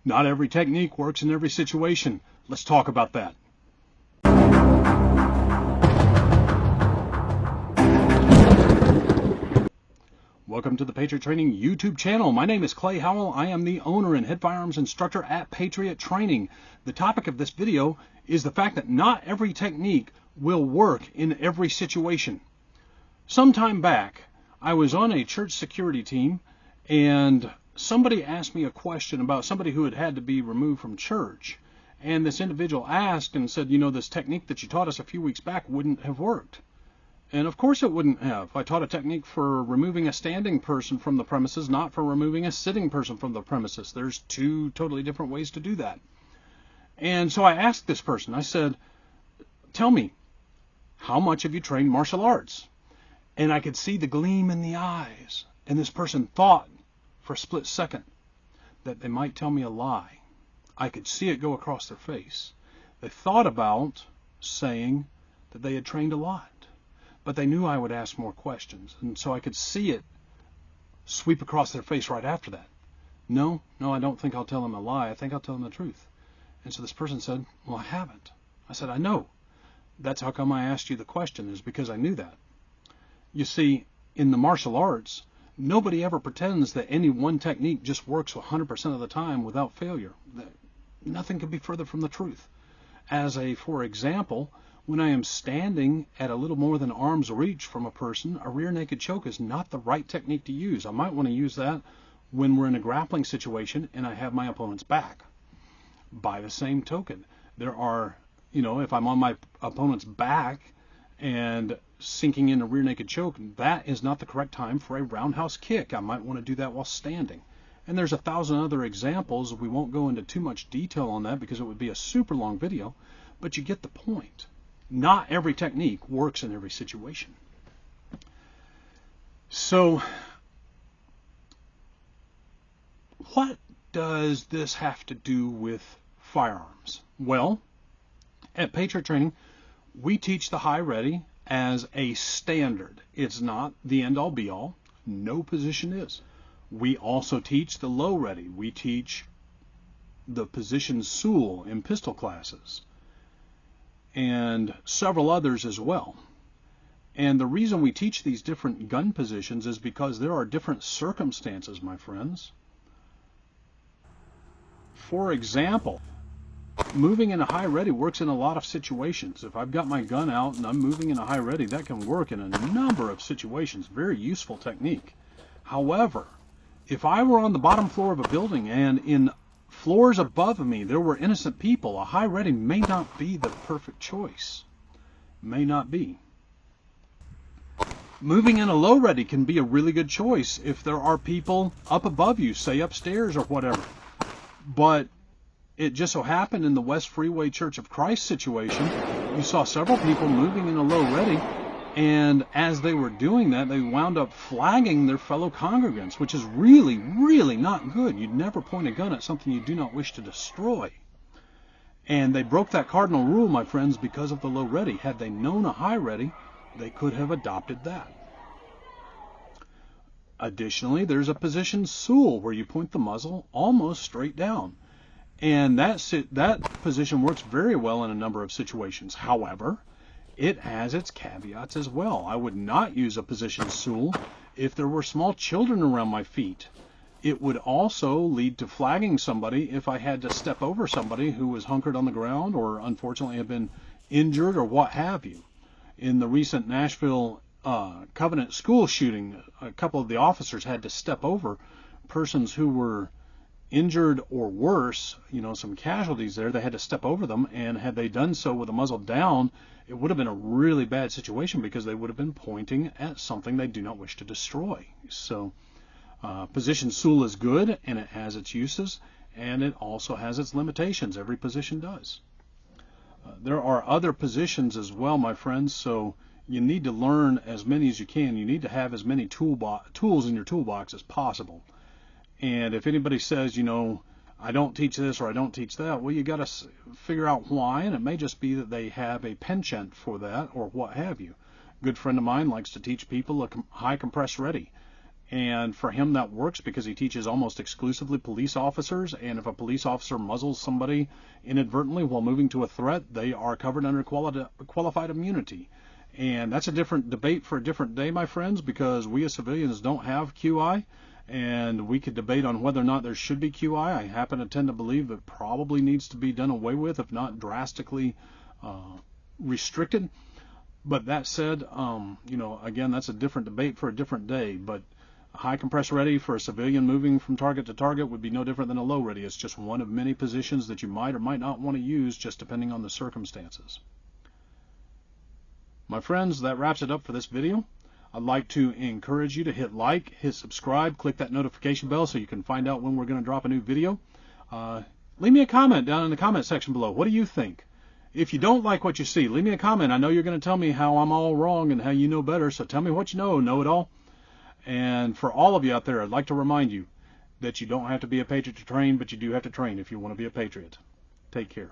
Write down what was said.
Not every technique works in every situation. Let's talk about that. Welcome to the Patriot Training YouTube channel. My name is Clay Howell. I am the owner and head firearms instructor at Patriot Training. The topic of this video is the fact that not every technique will work in every situation. Some time back, I was on a church security team, and somebody asked me a question about somebody who had to be removed from church. And this individual asked and said, this technique that you taught us a few weeks back wouldn't have worked. And of course it wouldn't have. I taught a technique for removing a standing person from the premises, not for removing a sitting person from the premises. There's two totally different ways to do that. And so I asked this person, I said, tell me, how much have you trained martial arts? And I could see the gleam in the eyes. And this person thought for a split second that they might tell me a lie. I could see it go across their face. They thought about saying that they had trained a lot, but they knew I would ask more questions. And so I could see it sweep across their face right after that. No, I don't think I'll tell them a lie. I think I'll tell them the truth. And so this person said, well, I haven't. I said, I know. That's how come I asked you the question, is because I knew that. You see, in the martial arts, nobody ever pretends that any one technique just works 100% of the time without failure. Nothing could be further from the truth. For example, when I am standing at a little more than arm's reach from a person, a rear naked choke is not the right technique to use. I might want to use that when we're in a grappling situation and I have my opponent's back. By the same token, there are, if I'm on my opponent's back and sinking in a rear naked choke, that is not the correct time for a roundhouse kick. I might want to do that while standing. And there's 1,000 other examples. We won't go into too much detail on that because it would be a super long video, but you get the point. Not every technique works in every situation. So, what does this have to do with firearms? Well, at Patriot Training, we teach the high ready as a standard. It's not the end-all be-all. No position is. We also teach the low ready. We teach the position Sul in pistol classes and several others as well. And the reason we teach these different gun positions is because there are different circumstances, my friends. For example, moving in a high ready works in a lot of situations. If I've got my gun out and I'm moving in a high ready, that can work in a number of situations. Very useful technique. However, if I were on the bottom floor of a building and in floors above me there were innocent people, a high ready may not be the perfect choice. May not be. Moving in a low ready can be a really good choice if there are people up above you, say upstairs or whatever. But it just so happened in the West Freeway Church of Christ situation, you saw several people moving in a low ready, and as they were doing that, they wound up flagging their fellow congregants, which is really, really not good. You'd never point a gun at something you do not wish to destroy. And they broke that cardinal rule, my friends, because of the low ready. Had they known a high ready, they could have adopted that. Additionally, there's a position Sul where you point the muzzle almost straight down. And that position works very well in a number of situations. However, it has its caveats as well. I would not use a position Sul if there were small children around my feet. It would also lead to flagging somebody if I had to step over somebody who was hunkered on the ground or unfortunately had been injured or what have you. In the recent Nashville Covenant school shooting, a couple of the officers had to step over persons who were injured or worse, some casualties there. They had to step over them, and had they done so with the muzzle down, it would have been a really bad situation because they would have been pointing at something they do not wish to destroy. So position Sul is good, and it has its uses, and it also has its limitations. Every position does. There are other positions as well, my friends, so you need to learn as many as you can. You need to have as many tools in your toolbox as possible. And if anybody says, I don't teach this or I don't teach that, well, you got to figure out why, and it may just be that they have a penchant for that or what have you. A good friend of mine likes to teach people a high compress ready, And for him that works because he teaches almost exclusively police officers, and if a police officer muzzles somebody inadvertently while moving to a threat, they are covered under qualified immunity. And that's a different debate for a different day, my friends, because we as civilians don't have QI, and we could debate on whether or not there should be QI. I happen to tend to believe that probably needs to be done away with, if not drastically restricted. But that said, again, that's a different debate for a different day. But high compress ready for a civilian moving from target to target would be no different than a low ready. It's just one of many positions that you might or might not want to use, just depending on the circumstances. My friends, that wraps it up for this video. I'd like to encourage you to hit like, hit subscribe, click that notification bell so you can find out when we're going to drop a new video. Leave me a comment down in the comment section below. What do you think? If you don't like what you see, leave me a comment. I know you're going to tell me how I'm all wrong and how you know better, so tell me what you know it all. And for all of you out there, I'd like to remind you that you don't have to be a patriot to train, but you do have to train if you want to be a patriot. Take care.